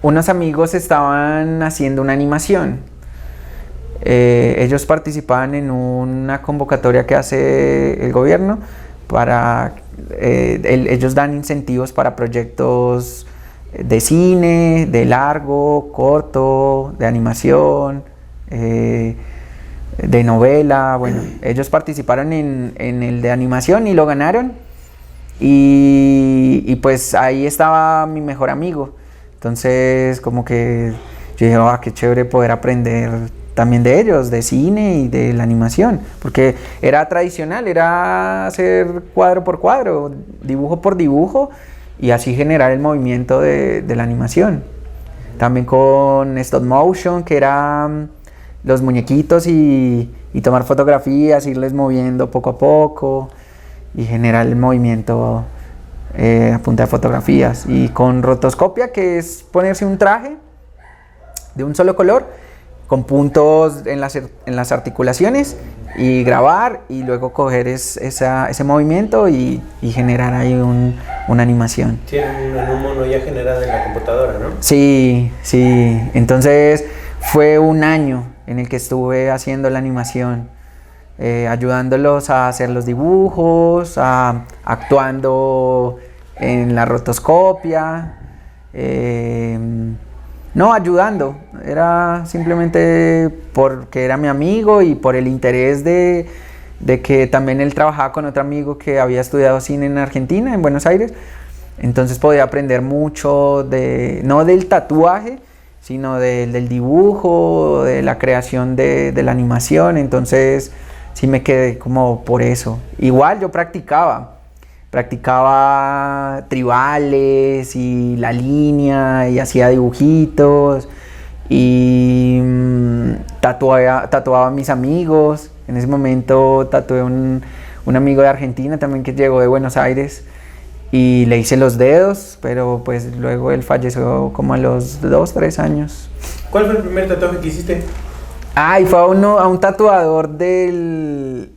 unos amigos estaban haciendo una animación. Ellos participaban en una convocatoria que hace el gobierno para ellos dan incentivos para proyectos de cine, de largo, corto, de animación, de novela. Bueno, ellos participaron en el de animación y lo ganaron, y pues ahí estaba mi mejor amigo. Entonces como que yo dije, qué chévere poder aprender también de ellos, de cine y de la animación, porque era tradicional, era hacer cuadro por cuadro, dibujo por dibujo, y así generar el movimiento de la animación. También con stop motion, que eran los muñequitos y tomar fotografías, irles moviendo poco a poco y generar el movimiento a punta de fotografías. Y con rotoscopia, que es ponerse un traje de un solo color con puntos en las articulaciones y grabar y luego coger ese movimiento y generar ahí una animación. Tienen un mono ya generado en la computadora, ¿no? Sí, entonces fue un año en el que estuve haciendo la animación, ayudándolos a hacer los dibujos, actuando en la rotoscopia, no, ayudando, era simplemente porque era mi amigo y por el interés de que también él trabajaba con otro amigo que había estudiado cine en Argentina, en Buenos Aires. Entonces podía aprender mucho no del tatuaje, sino del dibujo, de la creación de la animación. Entonces sí me quedé como por eso. Igual yo practicaba tribales y la línea y hacía dibujitos y tatuaba a mis amigos. En ese momento tatué un amigo de Argentina también que llegó de Buenos Aires y le hice los dedos, pero pues luego él falleció como a los 2, 3 años. ¿Cuál fue el primer tatuaje que hiciste? Y fue a un tatuador de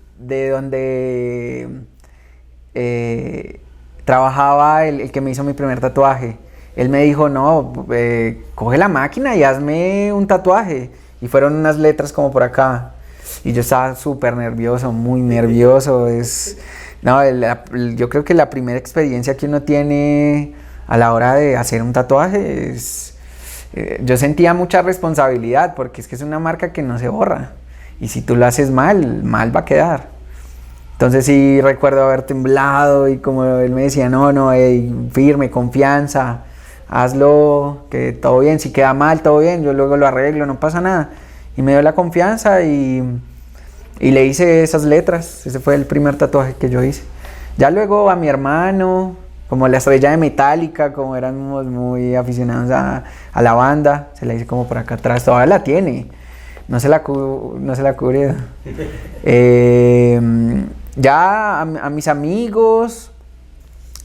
donde trabajaba el que me hizo mi primer tatuaje. Él me dijo, no, coge la máquina y hazme un tatuaje. Y fueron unas letras como por acá. Y yo estaba súper nervioso, muy nervioso. Yo creo que la primera experiencia que uno tiene a la hora de hacer un tatuaje es... yo sentía mucha responsabilidad porque es que es una marca que no se borra. Y si tú lo haces mal va a quedar. Entonces sí recuerdo haber temblado y como él me decía, no, firme, confianza, hazlo, que todo bien, si queda mal, todo bien, yo luego lo arreglo, no pasa nada. Y me dio la confianza y le hice esas letras. Ese fue el primer tatuaje que yo hice. Ya luego a mi hermano, como la estrella de Metallica, como éramos muy aficionados a la banda, se la hice como por acá atrás, todavía la tiene, no se la cubrió. Ya a mis amigos,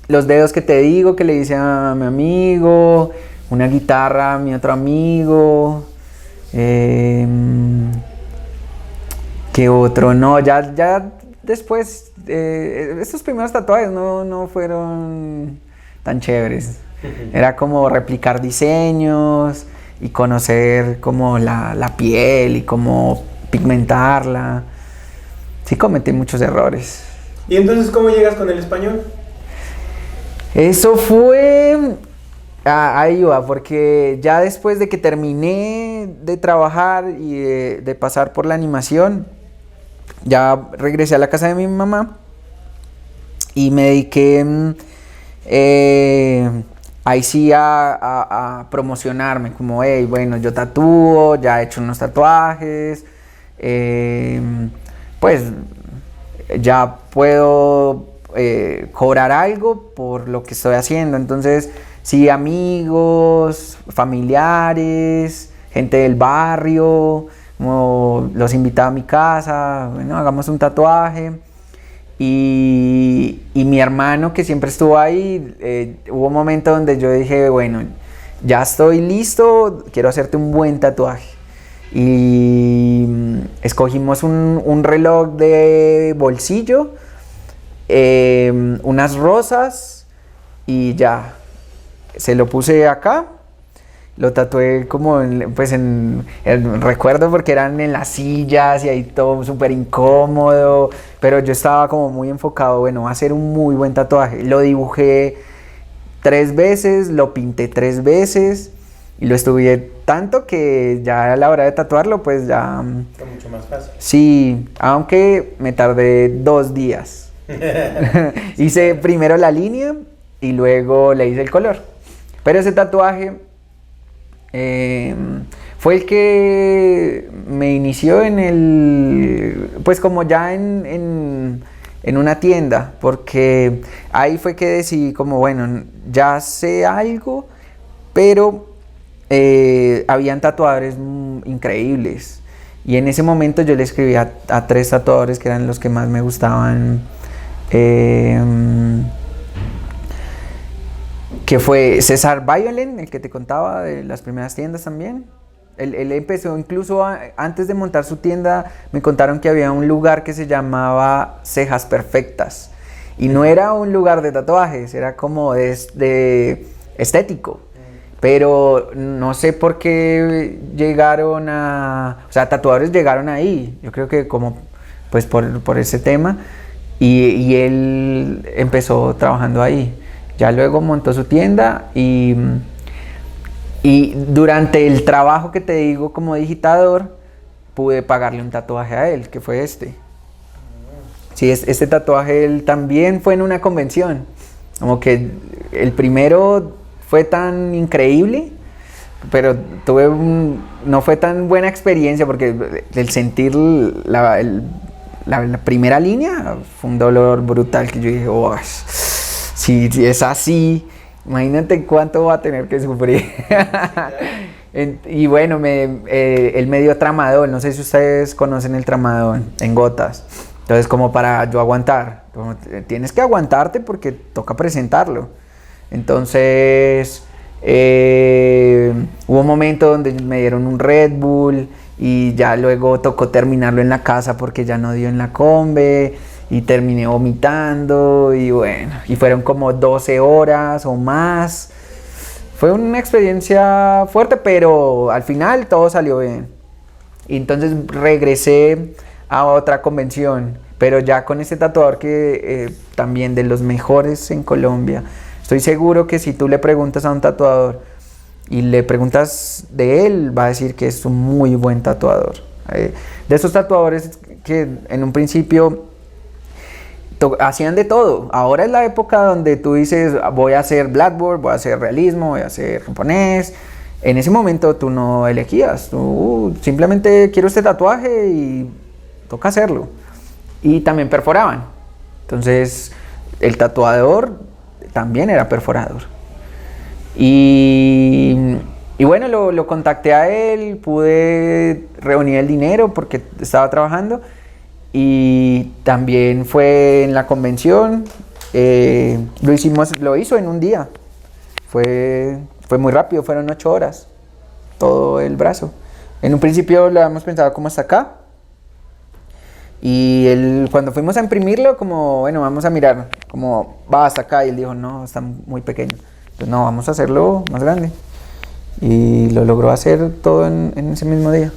los dedos que te digo que le hice a mi amigo, una guitarra a mi otro amigo. ¿Qué otro? No, ya después, estos primeros tatuajes no fueron tan chéveres. Era como replicar diseños y conocer como la piel y cómo pigmentarla. Sí cometí muchos errores. ¿Y entonces cómo llegas con el español? Eso fue... ahí va, porque ya después de que terminé de trabajar y de pasar por la animación, ya regresé a la casa de mi mamá y me dediqué ahí sí a promocionarme, como, hey, bueno, yo tatúo, ya he hecho unos tatuajes, pues ya puedo cobrar algo por lo que estoy haciendo. Entonces, sí, amigos, familiares, gente del barrio, como los invitaba a mi casa, bueno, hagamos un tatuaje. Y mi hermano, que siempre estuvo ahí, hubo un momento donde yo dije, bueno, ya estoy listo, quiero hacerte un buen tatuaje. Y escogimos un reloj de bolsillo, unas rosas y ya. Se lo puse acá, lo tatué como recuerdo porque eran en las sillas y ahí todo súper incómodo, pero yo estaba como muy enfocado, bueno, va a ser un muy buen tatuaje. Lo dibujé 3 veces, lo pinté 3 veces y lo estudié tanto que ya a la hora de tatuarlo pues ya... Fue mucho más fácil. Sí, aunque me tardé 2 días. Hice primero la línea y luego le hice el color. Pero ese tatuaje fue el que me inició pues como ya en una tienda, porque ahí fue que decidí como, bueno, ya sé algo, pero habían tatuadores increíbles. Y en ese momento yo le escribí a 3 tatuadores que eran los que más me gustaban. Que fue César Violent, el que te contaba de las primeras tiendas también. Él empezó incluso antes de montar su tienda, me contaron que había un lugar que se llamaba Cejas Perfectas. Y no era un lugar de tatuajes, era como de estético. pero no sé por qué llegaron o sea, tatuadores llegaron ahí, yo creo que como pues por ese tema, y él empezó trabajando ahí. Ya luego montó su tienda y durante el trabajo que te digo como digitador, pude pagarle un tatuaje a él, que fue este. Sí, este tatuaje él también fue en una convención. Como que el primero fue tan increíble, pero no fue tan buena experiencia porque el sentir la primera línea fue un dolor brutal que yo dije, oh, si es así, imagínate cuánto va a tener que sufrir. Y bueno, él me dio tramadol, no sé si ustedes conocen el tramadol, en gotas. Entonces, como para yo aguantar, tienes que aguantarte porque toca presentarlo. Entonces, hubo un momento donde me dieron un Red Bull y ya luego tocó terminarlo en la casa porque ya no dio en la combe y terminé vomitando y bueno, y fueron como 12 horas o más. Fue una experiencia fuerte, pero al final todo salió bien. Y entonces regresé a otra convención, pero ya con este tatuador que también de los mejores en Colombia. Estoy seguro que si tú le preguntas a un tatuador y le preguntas de él, va a decir que es un muy buen tatuador. De esos tatuadores que en un principio hacían de todo. Ahora es la época donde tú dices, voy a hacer blackboard, voy a hacer realismo, voy a hacer japonés. En ese momento tú no elegías, tú simplemente quiero este tatuaje y toca hacerlo. Y también perforaban. Entonces el tatuador también era perforador. Y bueno, lo contacté a él, pude reunir el dinero porque estaba trabajando. Y también fue en la convención, lo hizo en un día, fue muy rápido, fueron 8 horas, todo el brazo. En un principio lo habíamos pensado como hasta acá, y cuando fuimos a imprimirlo, como bueno, vamos a mirar, como va hasta acá, y él dijo, no, está muy pequeño, pues no, vamos a hacerlo más grande, y lo logró hacer todo en ese mismo día,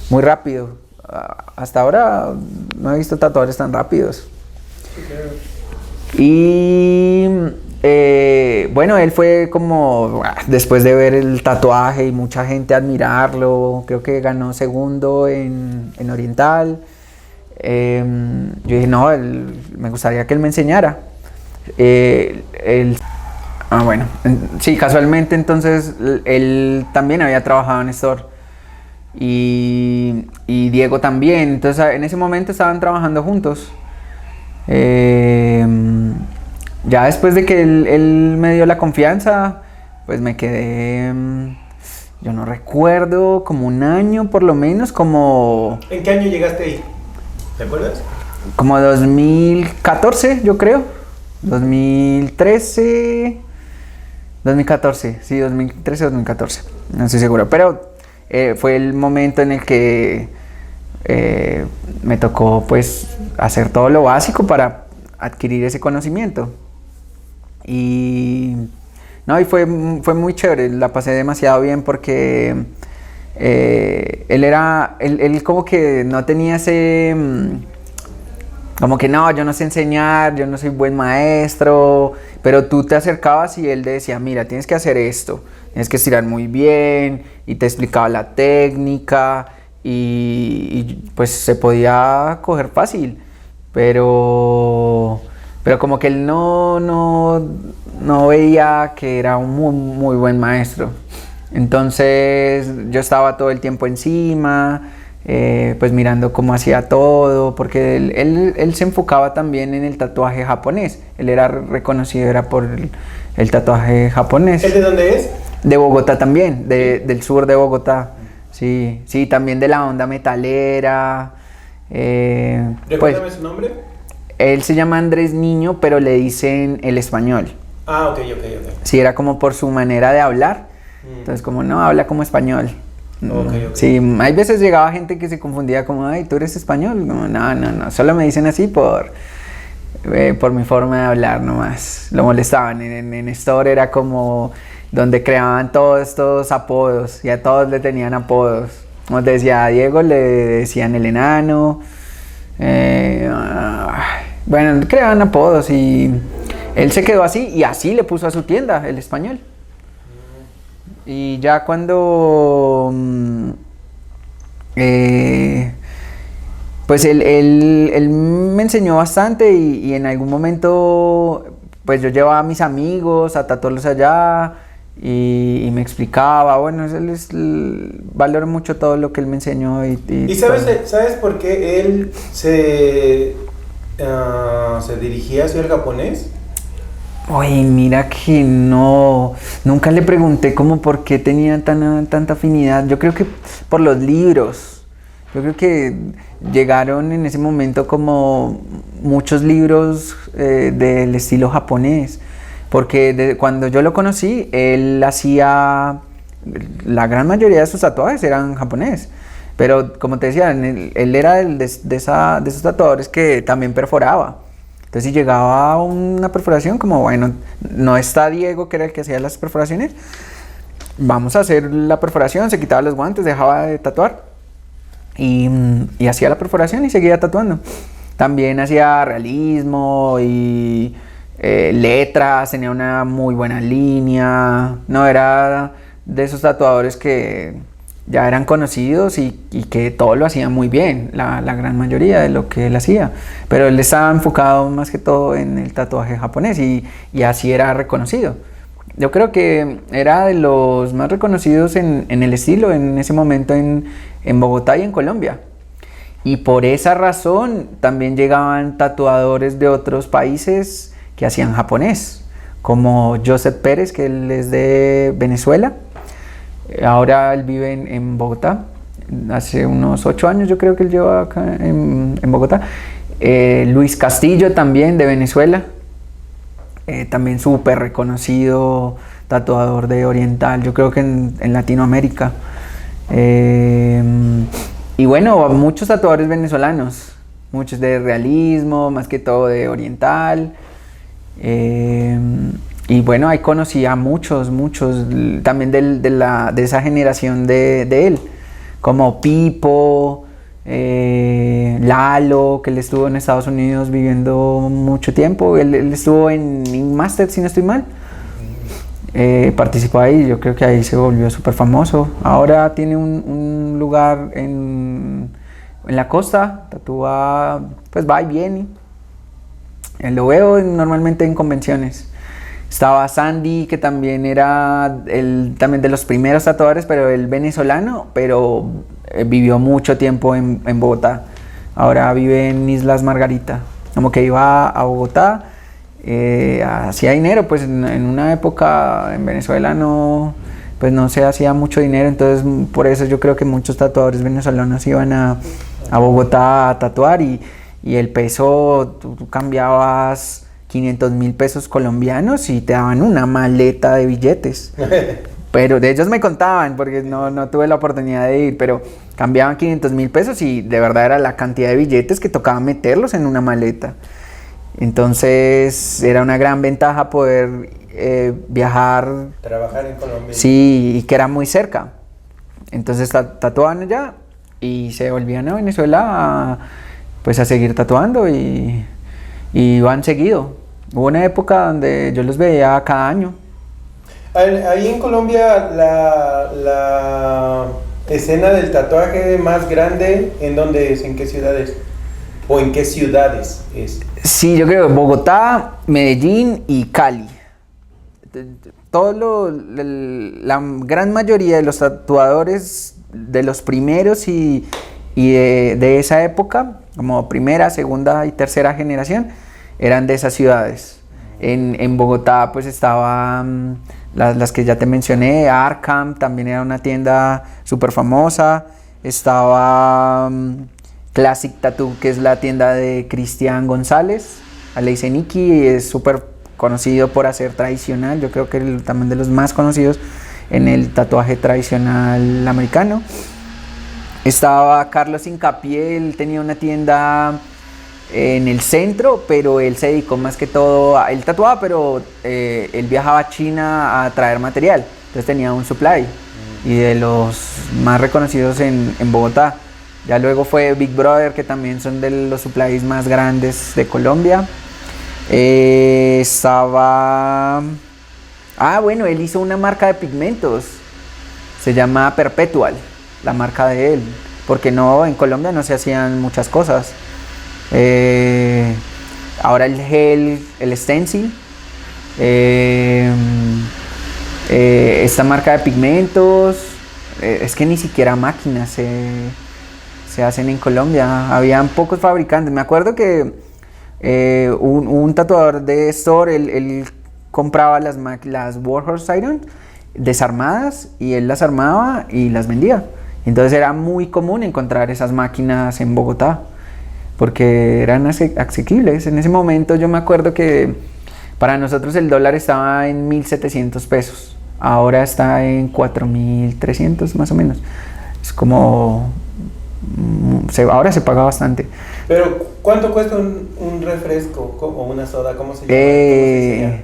muy rápido. Hasta ahora no he visto tatuadores tan rápidos. Y bueno, él fue como después de ver el tatuaje y mucha gente admirarlo, creo que ganó segundo en Oriental. Yo dije, no, me gustaría que él me enseñara. Bueno, sí, casualmente entonces él también había trabajado en Store. Y Diego también, entonces en ese momento estaban trabajando juntos. Ya después de que él me dio la confianza, pues me quedé, yo no recuerdo, como un año por lo menos, como... ¿En qué año llegaste ahí? ¿Te acuerdas? Como 2014, yo creo. 2013... 2014, sí, 2013 o 2014, no estoy seguro, pero... fue el momento en el que me tocó pues hacer todo lo básico para adquirir ese conocimiento y fue muy chévere, la pasé demasiado bien porque él como que no tenía ese como que no, yo no sé enseñar, yo no soy buen maestro, pero tú te acercabas y él decía, mira, tienes que hacer esto, tienes que estirar muy bien, y te explicaba la técnica, y pues se podía coger fácil, pero como que él no veía que era un muy, muy buen maestro. Entonces yo estaba todo el tiempo encima, pues mirando cómo hacía todo, porque él se enfocaba también en el tatuaje japonés. Él era reconocido, era por el tatuaje japonés. ¿El de dónde es? De Bogotá también, del sur de Bogotá. Sí, también de la onda metalera. ¿Recuérdame pues, su nombre? Él se llama Andrés Niño, pero le dicen el español. Ah, ok. Sí, era como por su manera de hablar. Entonces, como no, habla como español. Okay. Sí, hay veces llegaba gente que se confundía como, ay, ¿tú eres español? No, solo me dicen así por mi forma de hablar nomás. Lo molestaban. En Store era como, donde creaban todos estos apodos y a todos le tenían apodos. Como te decía, a Diego le decían el enano, bueno, creaban apodos y él se quedó así y así le puso a su tienda, El Español. Y ya cuando pues él me enseñó bastante y en algún momento pues yo llevaba a mis amigos a tatuarlos allá y me explicaba, bueno, valoro mucho todo lo que él me enseñó. ¿Y sabes por qué él se dirigía hacia el japonés? Oye, mira que no, nunca le pregunté como por qué tenía tanta afinidad. Yo creo que por los libros. Yo creo que llegaron en ese momento como muchos libros del estilo japonés. Porque cuando yo lo conocí, él hacía, la gran mayoría de sus tatuajes eran japonés. Pero como te decía, él era de esos tatuadores que también perforaba. Entonces si llegaba a una perforación, como bueno, no está Diego, que era el que hacía las perforaciones, vamos a hacer la perforación, se quitaba los guantes, dejaba de tatuar y hacía la perforación y seguía tatuando. También hacía realismo y letras, tenía una muy buena línea, no era de esos tatuadores que ya eran conocidos y que todo lo hacían muy bien, la gran mayoría de lo que él hacía, pero él estaba enfocado más que todo en el tatuaje japonés y así era reconocido. Yo creo que era de los más reconocidos en el estilo en ese momento en Bogotá y en Colombia, y por esa razón también llegaban tatuadores de otros países que hacían japonés, como Joseph Pérez, que él es de Venezuela. Ahora él vive en Bogotá. Hace unos 8 años yo creo que él lleva acá en Bogotá. Luis Castillo también de Venezuela. También súper reconocido tatuador de oriental, yo creo que en Latinoamérica. Y bueno, muchos tatuadores venezolanos. Muchos de realismo, más que todo de oriental. Y bueno, ahí conocí a muchos, también de esa generación de él, como Pipo, Lalo, que él estuvo en Estados Unidos viviendo mucho tiempo, él estuvo en Master, si no estoy mal, participó ahí, yo creo que ahí se volvió súper famoso. Ahora tiene un lugar en la costa, tatúa, pues va y viene, lo veo normalmente en convenciones. Estaba Sandy, que también era también de los primeros tatuadores, pero él venezolano, pero vivió mucho tiempo en Bogotá. Ahora vive en Islas Margarita. Como que iba a Bogotá, hacía dinero, pues en una época en Venezuela no se hacía mucho dinero, entonces por eso yo creo que muchos tatuadores venezolanos iban a Bogotá a tatuar y el peso, tú cambiabas 500,000 pesos colombianos y te daban una maleta de billetes. Pero de ellos me contaban, porque no tuve la oportunidad de ir, pero cambiaban 500,000 pesos y de verdad era la cantidad de billetes que tocaba meterlos en una maleta. Entonces era una gran ventaja poder viajar. Trabajar en Colombia. Sí, y que era muy cerca. Entonces tatuaban allá y se volvían a Venezuela a seguir tatuando y van seguido. Hubo una época donde yo los veía cada año. Ahí en Colombia la escena del tatuaje más grande, ¿en dónde es? ¿En qué ciudades? ¿O en qué ciudades es? Sí, yo creo Bogotá, Medellín y Cali. La gran mayoría de los tatuadores de los primeros y de esa época, como primera, segunda y tercera generación, eran de esas ciudades. En Bogotá pues estaban las que ya te mencioné, Arkham, también era una tienda súper famosa. Estaba Classic Tattoo, que es la tienda de Cristian González, Aleiseniki, es súper conocido por hacer tradicional, yo creo que también de los más conocidos en el tatuaje tradicional americano. Estaba Carlos Hincapié, él tenía una tienda en el centro, pero él se dedicó más que todo él tatuaba, pero él viajaba a China a traer material, entonces tenía un supply y de los más reconocidos en Bogotá. Ya luego fue Big Brother, que también son de los supplies más grandes de Colombia. Estaba... Ah, bueno, él hizo una marca de pigmentos, se llama Perpetual, la marca de él, porque no, en Colombia no se hacían muchas cosas. Ahora el gel, el stencil, esta marca de pigmentos, es que ni siquiera máquinas se hacen en Colombia, habían pocos fabricantes. Me acuerdo que un tatuador de store, él compraba las Warhorse Iron desarmadas y él las armaba y las vendía. Entonces era muy común encontrar esas máquinas en Bogotá porque eran asequibles. En ese momento yo me acuerdo que para nosotros el dólar estaba en 1.700 pesos. Ahora está en 4.300 más o menos. Es como... ahora se paga bastante. Pero, ¿cuánto cuesta un refresco o una soda? ¿Cómo se llama?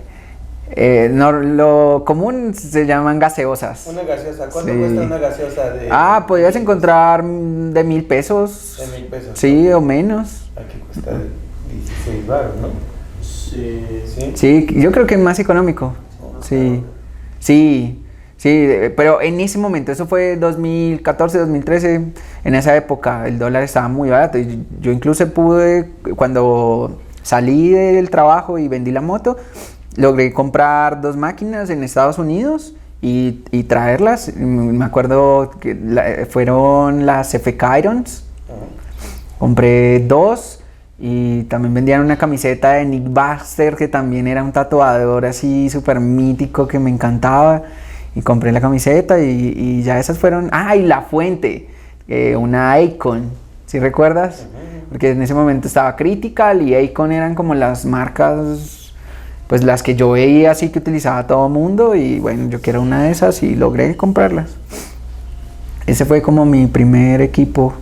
No, lo común se llaman gaseosas. Una gaseosa. ¿Cuánto cuesta una gaseosa de...? Podías encontrar de 1.000 pesos. De 1.000 pesos. Sí, o menos. Aquí cuesta 16 baros, ¿no? Sí. Sí, yo creo que es más económico. Sí. Sí, pero en ese momento, eso fue 2014, 2013, en esa época el dólar estaba muy barato. Y yo incluso pude, cuando salí del trabajo y vendí la moto, logré comprar 2 máquinas en Estados Unidos y traerlas. Me acuerdo que fueron las FK Irons. Compré 2 y también vendían una camiseta de Nick Baxter, que también era un tatuador así súper mítico que me encantaba. Y compré la camiseta y ya esas fueron... y La Fuente, una Akon, ¿sí recuerdas? Porque en ese momento estaba Critical y Akon eran como las marcas, pues las que yo veía así que utilizaba todo el mundo, y bueno, yo quiero una de esas y logré comprarlas. Ese fue como mi primer equipo